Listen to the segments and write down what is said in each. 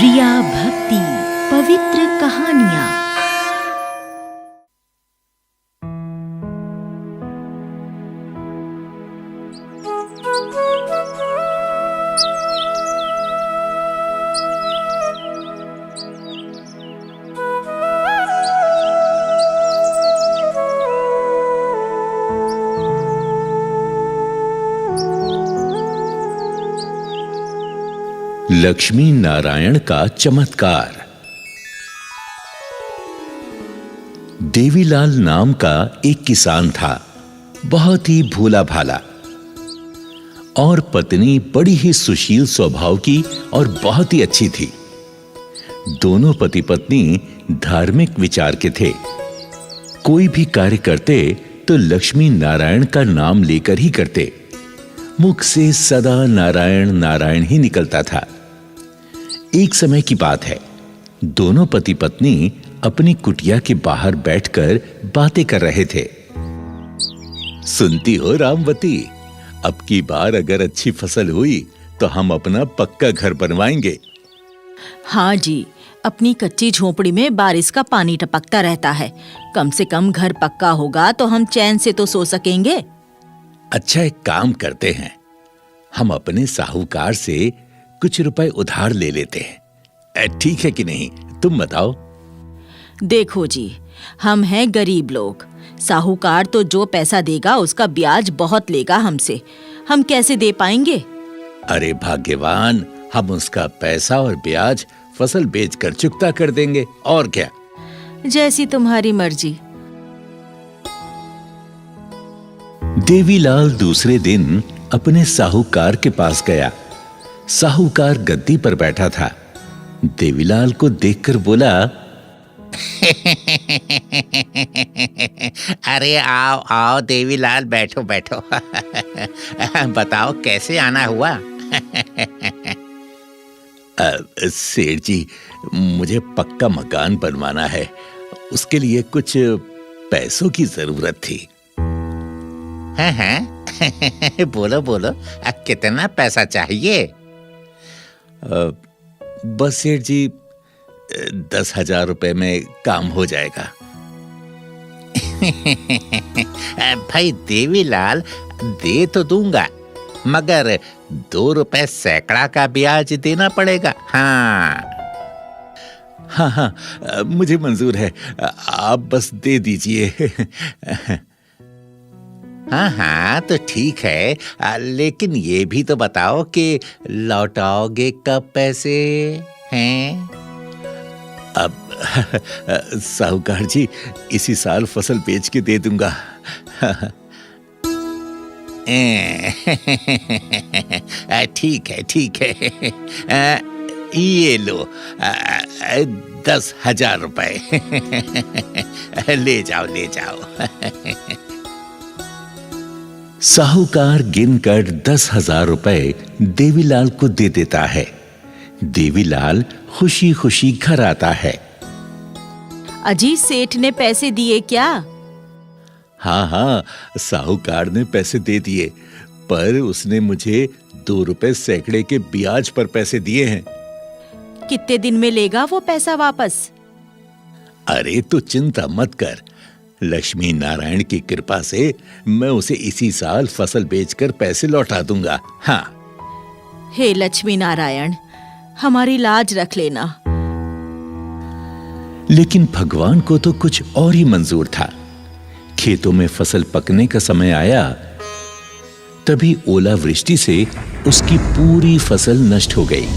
रिया भक्ति पवित्र कहानियाँ। लक्ष्मी नारायण का चमत्कार। देवीलाल नाम का एक किसान था, बहुत ही भोला भाला, और पत्नी बड़ी ही सुशील स्वभाव की और बहुत ही अच्छी थी। दोनों पति पत्नी धार्मिक विचार के थे। कोई भी कार्य करते तो लक्ष्मी नारायण का नाम लेकर ही करते। मुख से सदा नारायण नारायण ही निकलता था। एक समय की बात है, दोनों पति पत्नी अपनी कुटिया के बाहर बैठकर बातें कर रहे थे। सुनती हो रामवती, अब की बार अगर अच्छी फसल हुई तो हम अपना पक्का घर बनवाएंगे। हाँ जी, अपनी कच्ची झोपड़ी में बारिश का पानी टपकता रहता है। कम से कम घर पक्का होगा तो हम चैन से तो सो सकेंगे। अच्छा, एक काम करते हैं, हम अपने साहूकार से कुछ रुपए उधार ले लेते हैं। ठीक है कि नहीं, तुम बताओ। देखो जी, हम हैं गरीब लोग। साहूकार तो जो पैसा देगा उसका ब्याज बहुत लेगा हमसे। हम कैसे दे पाएंगे? अरे भाग्यवान, हम उसका पैसा और ब्याज फसल बेचकर चुकता कर देंगे, और क्या। जैसी तुम्हारी मर्जी। देवीलाल दूसरे दिन अपने साहूकार के पास गया। साहूकार गद्दी पर बैठा था। देवीलाल को देखकर बोला, अरे आओ आओ देवीलाल, बैठो बैठो। बताओ कैसे आना हुआ? सेठ जी, मुझे पक्का मकान बनवाना है, उसके लिए कुछ पैसों की जरूरत थी। हाँ, बोलो बोलो, कितना पैसा चाहिए? बस सेठ जी, 10,000 रुपए में काम हो जाएगा। भाई देवीलाल, दे तो दूंगा, मगर 2 रुपए सैकड़ा का ब्याज देना पड़ेगा। हाँ, मुझे मंजूर है, आप बस दे दीजिए। हाँ, तो ठीक है, लेकिन ये भी तो बताओ कि लौटाओगे कब पैसे हैं? अब साहूकार जी, इसी साल फसल बेच के दे दूंगा। ठीक है ठीक है, ये लो 10,000 रुपए। ले जाओ ले जाओ। साहूकार गिनकर 10,000 रुपए देवीलाल को दे देता है। देवीलाल खुशी खुशी घर आता है। अजी, सेठ ने पैसे दिए क्या? हाँ, साहूकार ने पैसे दे दिए, पर उसने मुझे 2 रुपए सैकड़े के ब्याज पर पैसे दिए हैं। कितने दिन में लेगा वो पैसा वापस? अरे तो चिंता मत कर, लक्ष्मी नारायण की कृपा से मैं उसे इसी साल फसल बेचकर पैसे लौटा दूंगा। हाँ। हे लक्ष्मी नारायण, हमारी लाज रख लेना। लेकिन भगवान को तो कुछ और ही मंजूर था। खेतों में फसल पकने का समय आया, तभी ओलावृष्टि से उसकी पूरी फसल नष्ट हो गई।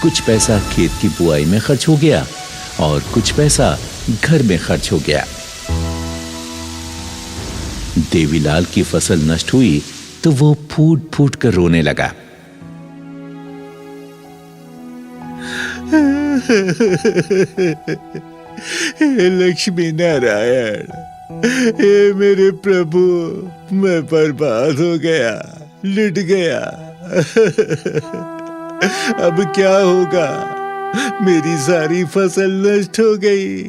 कुछ पैसा खेत की बुआई में खर्च हो गया और कुछ पैसा घर में खर्च हो गया। देवीलाल की फसल नष्ट हुई तो वो फूट फूट कर रोने लगा। हे लक्ष्मी नारायण, हे मेरे प्रभु, मैं बर्बाद हो गया, लुट गया। अब क्या होगा? मेरी सारी फसल नष्ट हो गई।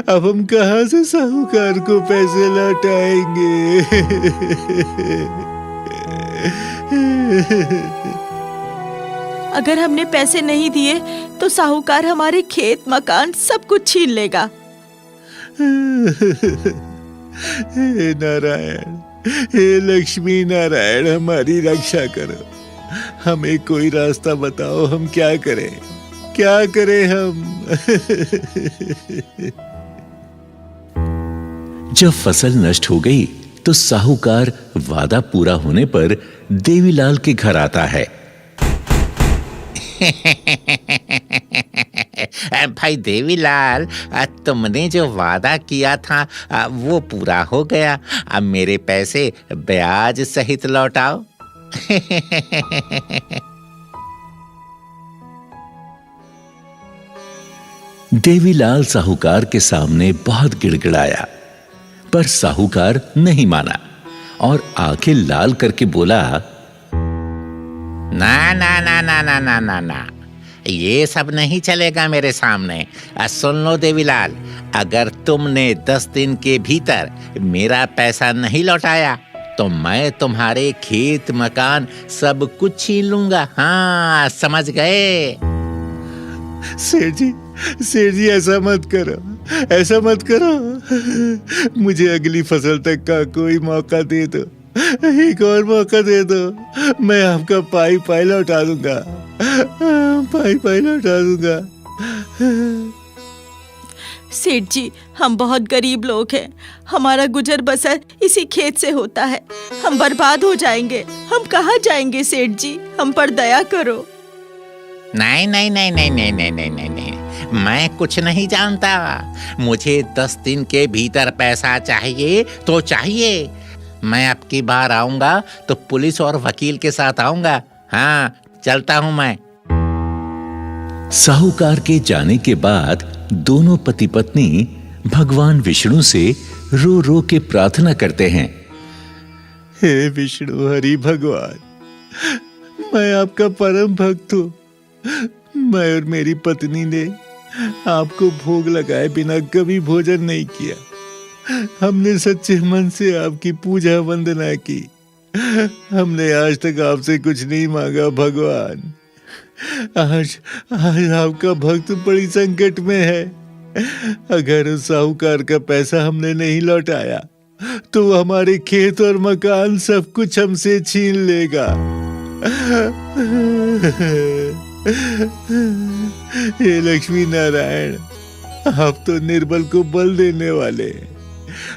अब हम कहां से साहूकार को पैसे लौटाएंगे? अगर हमने पैसे नहीं दिए तो साहूकार हमारे खेत मकान सब कुछ छीन लेगा। हे नारायण, हे लक्ष्मी नारायण, हमारी रक्षा करो। हमें कोई रास्ता बताओ, हम क्या करें, क्या करें हम। जब फसल नष्ट हो गई तो साहूकार वादा पूरा होने पर देवीलाल के घर आता है। भाई देवीलाल, तुमने जो वादा किया था वो पूरा हो गया। अब मेरे पैसे ब्याज सहित लौटाओ। देवीलाल साहूकार के सामने बहुत गिड़गिड़ाया, पर साहूकार नहीं माना और आंखें लाल करके बोला, ना ना ना ना ना ना ना ना, ये सब नहीं चलेगा मेरे सामने। सुन लो देवीलाल, अगर तुमने 10 दिन के भीतर मेरा पैसा नहीं लौटाया तो मैं तुम्हारे खेत मकान सब कुछ छीन लूंगा। हाँ, समझ गए? सेठ जी ऐसा मत करो, ऐसा मत करो। मुझे अगली फसल तक का कोई मौका दे दो, एक और मौका दे दो। मैं आपका पाई लौटा दूंगा, पाई लौटा दूंगा। सेठ जी, हम बहुत गरीब लोग हैं, हमारा गुजर बसर इसी खेत से होता है। हम बर्बाद हो जाएंगे, हम कहाँ जाएंगे सेठ जी, हम पर दया करो। नहीं नहीं नहीं नहीं नहीं नहीं नहीं नहीं नहीं, मैं कुछ नहीं जानता। मुझे 10 दिन के भीतर पैसा चाहिए तो चाहिए। मैं अब की बार आऊंगा तो पुलिस और वकील के साथ आऊंगा। हाँ, चलता हूं मैं। साहूकार के जाने के बाद दोनों पति पत्नी भगवान विष्णु से रो रो के प्रार्थना करते हैं। हे विष्णु हरि भगवान, मैं आपका परम भक्त हूँ। मैं और मेरी पत्नी ने आपको भोग लगाए बिना कभी भोजन नहीं किया। हमने सच्चे मन से आपकी पूजा वंदना की। हमने आज तक आपसे कुछ नहीं मांगा भगवान। आज आपका भक्त बड़ी संकट में है। अगर उस साहूकार का पैसा हमने नहीं लौटाया तो वो हमारे खेत और मकान सब कुछ हमसे छीन लेगा। हे लक्ष्मी नारायण, आप तो निर्बल को बल देने वाले,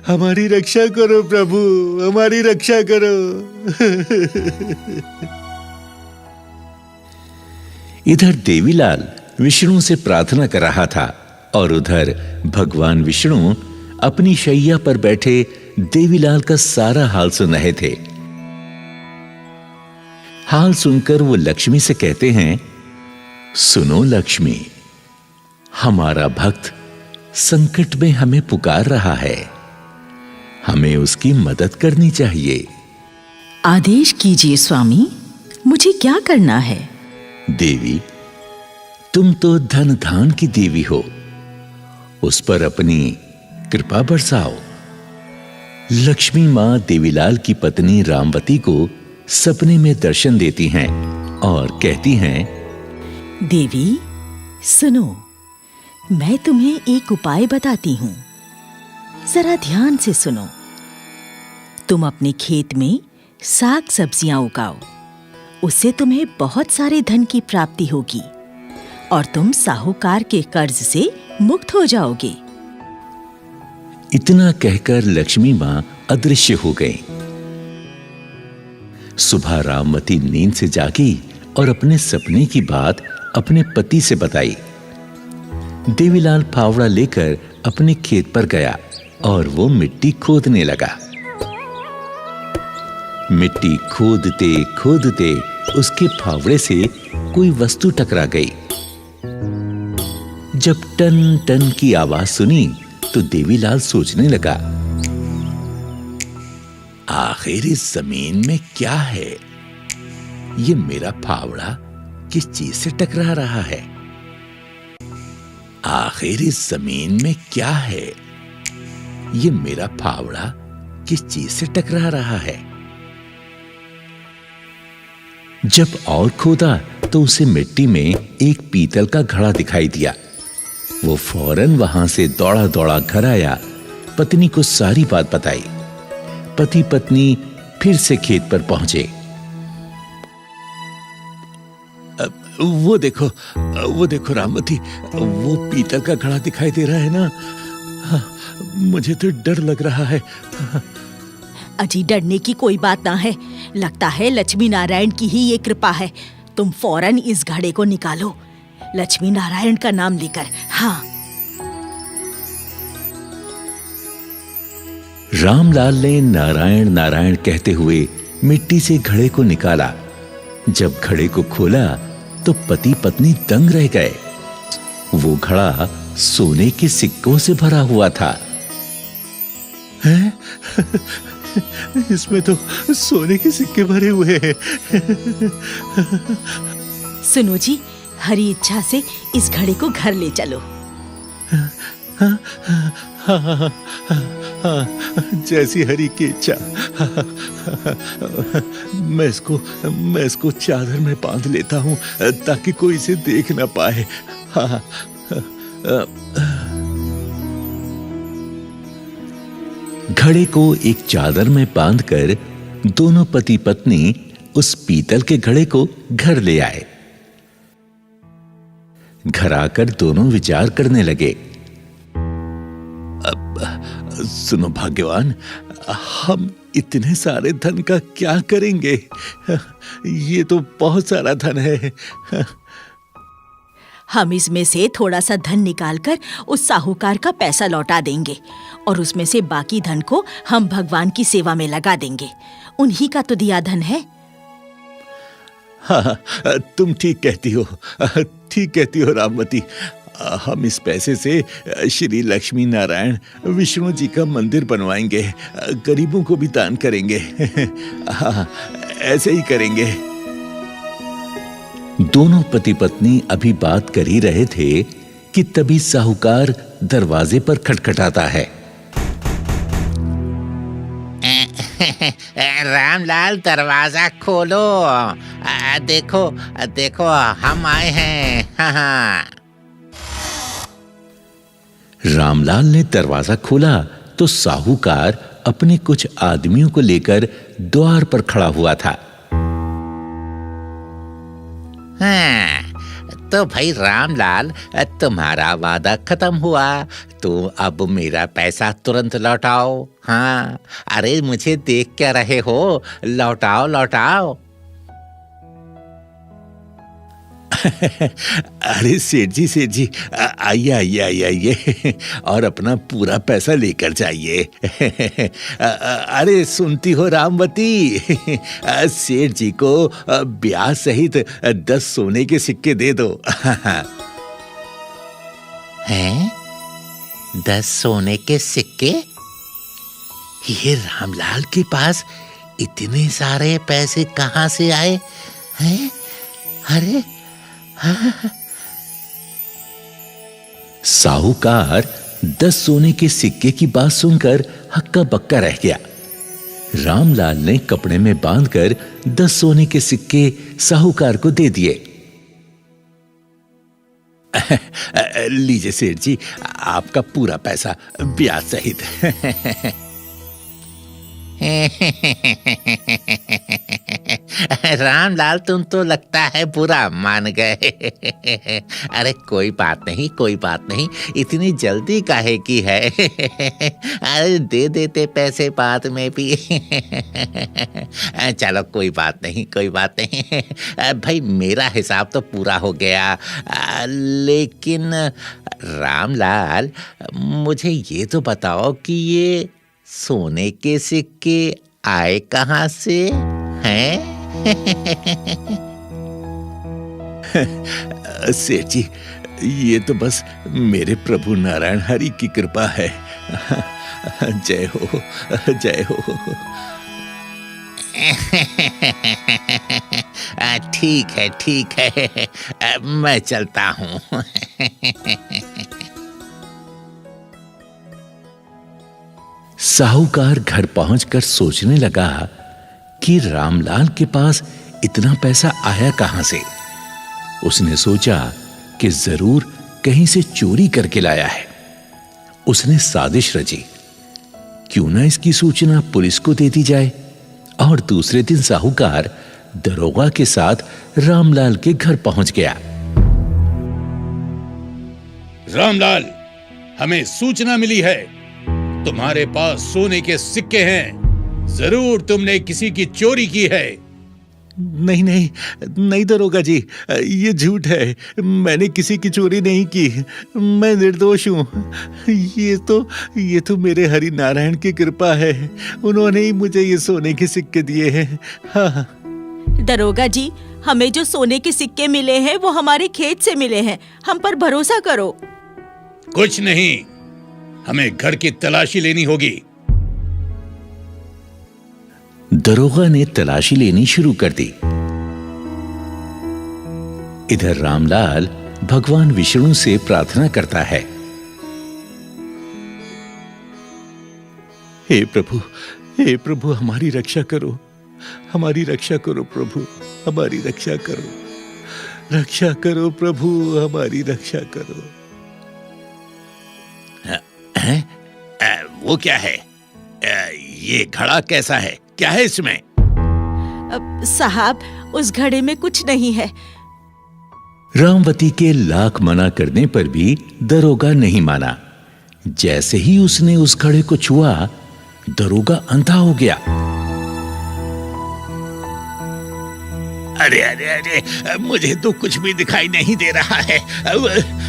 हमारी रक्षा करो प्रभु, हमारी रक्षा करो। इधर देवीलाल विष्णु से प्रार्थना कर रहा था और उधर भगवान विष्णु अपनी शैया पर बैठे देवीलाल का सारा हाल सुन रहे थे। हाल सुनकर वो लक्ष्मी से कहते हैं, सुनो लक्ष्मी, हमारा भक्त संकट में हमें पुकार रहा है, हमें उसकी मदद करनी चाहिए। आदेश कीजिए स्वामी, मुझे क्या करना है? देवी, तुम तो धन धान की देवी हो, उस पर अपनी कृपा बरसाओ। लक्ष्मी मां देवीलाल की पत्नी रामवती को सपने में दर्शन देती हैं और कहती हैं, देवी सुनो, मैं तुम्हें एक उपाय बताती हूं, जरा ध्यान से सुनो। तुम अपने खेत में साग सब्जियां उगाओ, उससे तुम्हें बहुत सारे धन की प्राप्ति होगी और तुम साहूकार के कर्ज से मुक्त हो जाओगे। इतना कहकर लक्ष्मी मां अदृश्य हो गई। सुबह रामवती नींद से जागी और अपने सपने की बात अपने पति से बताई। देवीलाल फावड़ा लेकर अपने खेत पर गया और वो मिट्टी खोदने लगा। मिट्टी खोदते खोदते उसके फावड़े से कोई वस्तु टकरा गई। जब टन टन की आवाज सुनी तो देवीलाल सोचने लगा, आखिर इस जमीन में क्या है? ये मेरा फावड़ा किस चीज से टकरा रहा है? आखिर इस जमीन में क्या है? ये मेरा फावड़ा किस चीज से टकरा रहा है? जब और खोदा तो उसे मिट्टी में एक पीतल का घड़ा दिखाई दिया। वो फौरन वहां से दौड़ा दौड़ा घर आया, पत्नी को सारी बात बताई। पति पत्नी फिर से खेत पर पहुंचे। वो देखो रामवती, वो पीतल का घड़ा दिखाई दे रहा है ना? मुझे तो डर लग रहा है। अजी, डरने की कोई बात ना है। लगता है लक्ष्मी नारायण की ही ये कृपा है। तुम फौरन इस घड़े को निकालो, लक्ष्मी नारायण का नाम लेकर। हाँ। रामलाल ने नारायण नारायण कहते हुए मिट्टी से घड़े को निकाला। जब घड़े को खोला तो पति पत्नी दंग रह गए। वो घड़ा सोने के सिक्कों से भरा हुआ था। इसमें तो सोने के सिक्के भरे हुए हैं। सुनो जी, हरी इच्छा से इस घड़े को घर ले चलो। जैसी हरी की इच्छा। मैं इसको चादर में बांध लेता हूँ ताकि कोई इसे देख ना पाए। घड़े को एक चादर में बांधकर दोनों पति पत्नी उस पीतल के घड़े को घर ले आए। घर आकर दोनों विचार करने लगे। सुनो भाग्यवान, हम इतने सारे धन का क्या करेंगे? ये तो बहुत सारा धन है। हम इसमें से थोड़ा सा धन निकालकर उस साहूकार का पैसा लौटा देंगे और उसमें से बाकी धन को हम भगवान की सेवा में लगा देंगे। उन्हीं का तो दिया धन है। हाँ, तुम ठीक कहती हो रामवती। हम इस पैसे से श्री लक्ष्मी नारायण विष्णु जी का मंदिर बनवाएंगे, गरीबों को भी दान करेंगे। हाँ, ऐसे ही करेंगे। दोनों पति पत्नी अभी बात कर ही रहे थे कि तभी साहूकार दरवाजे पर खटखटाता है। रामलाल, दरवाजा खोलो। देखो हम आए हैं। हाँ। रामलाल ने दरवाजा खोला तो साहूकार अपने कुछ आदमियों को लेकर द्वार पर खड़ा हुआ था। हाँ, तो भाई रामलाल, तुम्हारा वादा खत्म हुआ, तो अब मेरा पैसा तुरंत लौटाओ। हाँ, अरे मुझे देख क्या रहे हो? लौटाओ। अरे सेठ जी, आइए और अपना पूरा पैसा लेकर जाइए। अरे सुनती हो रामवती, सेठ जी को ब्याज सहित 10 सोने के सिक्के दे दो। हैं? 10 सोने के सिक्के? ये रामलाल के पास इतने सारे पैसे कहाँ से आए हैं? अरे साहूकार 10 सोने के सिक्के की बात सुनकर हक्का बक्का रह गया। रामलाल ने कपड़े में बांधकर 10 सोने के सिक्के साहूकार को दे दिए। लीजिए सेठ जी, आपका पूरा पैसा ब्याज सहित। रामलाल, तुम तो लगता है बुरा मान गए। अरे कोई बात नहीं, इतनी जल्दी काहे की है? अरे दे देते पैसे बाद में भी। चलो कोई बात नहीं। भाई मेरा हिसाब तो पूरा हो गया। लेकिन रामलाल, मुझे ये तो बताओ कि ये सोने के सिक्के आए कहाँ से हैं? सेठ जी, ये तो बस मेरे प्रभु नारायण हरि की कृपा है। जय हो। ठीक है, मैं चलता हूँ। साहूकार घर पहुंचकर सोचने लगा कि रामलाल के पास इतना पैसा आया कहां से। उसने सोचा कि जरूर कहीं से चोरी करके लाया है। उसने साजिश रची, क्यों ना इसकी सूचना पुलिस को दे दी जाए। और दूसरे दिन साहूकार दरोगा के साथ रामलाल के घर पहुंच गया। रामलाल, हमें सूचना मिली है, तुम्हारे पास सोने के सिक्के हैं। जरूर तुमने किसी की चोरी की है। नहीं नहीं नहीं दरोगा जी, ये झूठ है। मैंने किसी की चोरी नहीं की। मैं निर्दोष हूँ। ये तो मेरे हरि नारायण की कृपा है। उन्होंने ही मुझे ये सोने के सिक्के दिए हैं। हाँ। दरोगा जी, हमें जो सोने के सिक्के मिले हैं वो हमारे खेत से मिले हैं। हम पर भरोसा करो। कुछ नहीं, हमें घर की तलाशी लेनी होगी। दरोगा ने तलाशी लेनी शुरू कर दी। इधर रामलाल भगवान विष्णु से प्रार्थना करता है, हे प्रभु हमारी रक्षा करो, हमारी रक्षा करो प्रभु, हमारी रक्षा करो, रक्षा करो प्रभु, हमारी रक्षा करो। वो क्या है? ये घड़ा कैसा है? क्या है इसमें? साहब, उस घड़े में कुछ नहीं है। रामवती के लाख मना करने पर भी दरोगा नहीं माना। जैसे ही उसने उस घड़े को छुआ, दरोगा अंधा हो गया। अरे अरे अरे, मुझे तो कुछ भी दिखाई नहीं दे रहा है।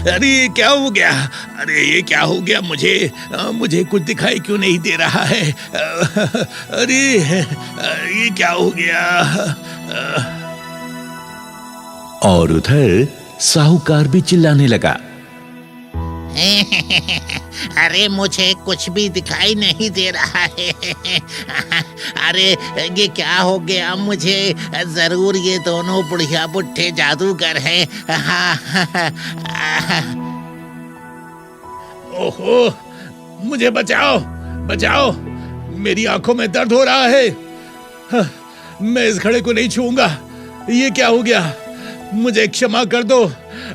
अरे क्या हो गया? अरे ये क्या हो गया? मुझे कुछ दिखाई क्यों नहीं दे रहा है? अरे ये क्या हो गया? और उधर साहूकार भी चिल्लाने लगा, अरे मुझे कुछ भी दिखाई नहीं दे रहा है। अरे ये क्या हो गया मुझे? जरूर ये दोनों बुढ़िया बुढ़े जादूगर हैं। ओहो, मुझे बचाओ, बचाओ, मेरी आंखों में दर्द हो रहा है। मैं इस घड़े को नहीं छूऊंगा। ये क्या हो गया? मुझे क्षमा कर दो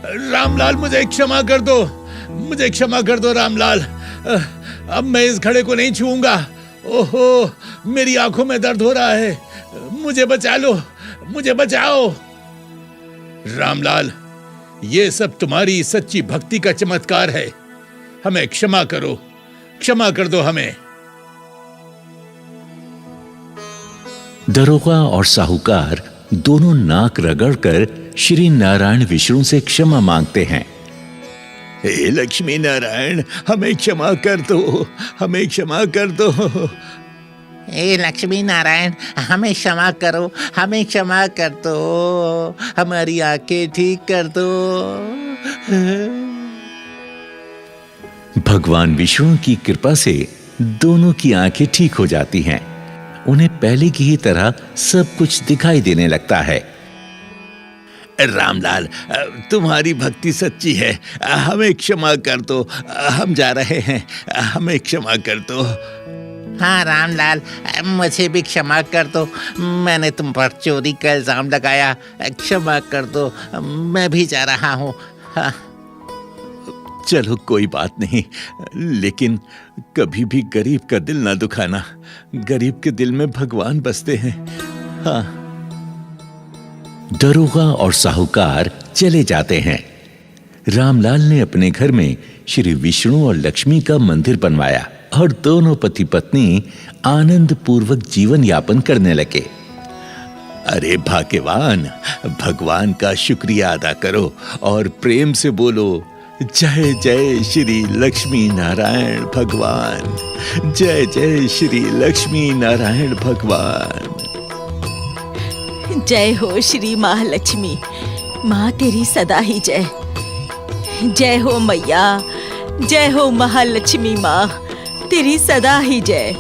रामलाल, मुझे क्षमा कर दो, मुझे क्षमा कर दो रामलाल। अब मैं इस घड़े को नहीं छूऊंगा। ओहो, मेरी आंखों में दर्द हो रहा है। मुझे बचा लो, मुझे बचाओ। रामलाल, ये सब तुम्हारी सच्ची भक्ति का चमत्कार है। हमें क्षमा करो, क्षमा कर दो हमें। दरोगा और साहूकार दोनों नाक रगड़कर श्री नारायण विष्णु से क्षमा मांगते हैं। हे लक्ष्मी नारायण, हमें क्षमा कर दो, हमें क्षमा कर दो। हे लक्ष्मी नारायण, हमें क्षमा करो, हमें क्षमा कर दो, हमारी आंखें ठीक कर दो। भगवान विष्णु की कृपा से दोनों की आंखें ठीक हो जाती हैं। उन्हें पहले की ही तरह सब कुछ दिखाई देने लगता है। रामलाल, तुम्हारी भक्ति सच्ची है। हमें क्षमा कर दो, हम जा रहे हैं। हमें क्षमा कर दो। हाँ रामलाल, मुझे भी क्षमा कर दो। मैंने तुम पर चोरी का इल्जाम लगाया, क्षमा कर दो। मैं भी जा रहा हूँ। हाँ। चलो कोई बात नहीं, लेकिन कभी भी गरीब का दिल ना दुखाना। गरीब के दिल में भगवान बसते हैं। हाँ। दरोगा और साहूकार चले जाते हैं। रामलाल ने अपने घर में श्री विष्णु और लक्ष्मी का मंदिर बनवाया और दोनों पति पत्नी आनंद पूर्वक जीवन यापन करने लगे। अरे भाग्यवान, भगवान का शुक्रिया अदा करो और प्रेम से बोलो, जय जय श्री लक्ष्मी नारायण भगवान, जय जय श्री लक्ष्मी नारायण भगवान। जय हो श्री महालक्ष्मी, माँ तेरी सदा ही जय। जय हो मैया, जय हो महालक्ष्मी माँ, तेरी सदा ही जय।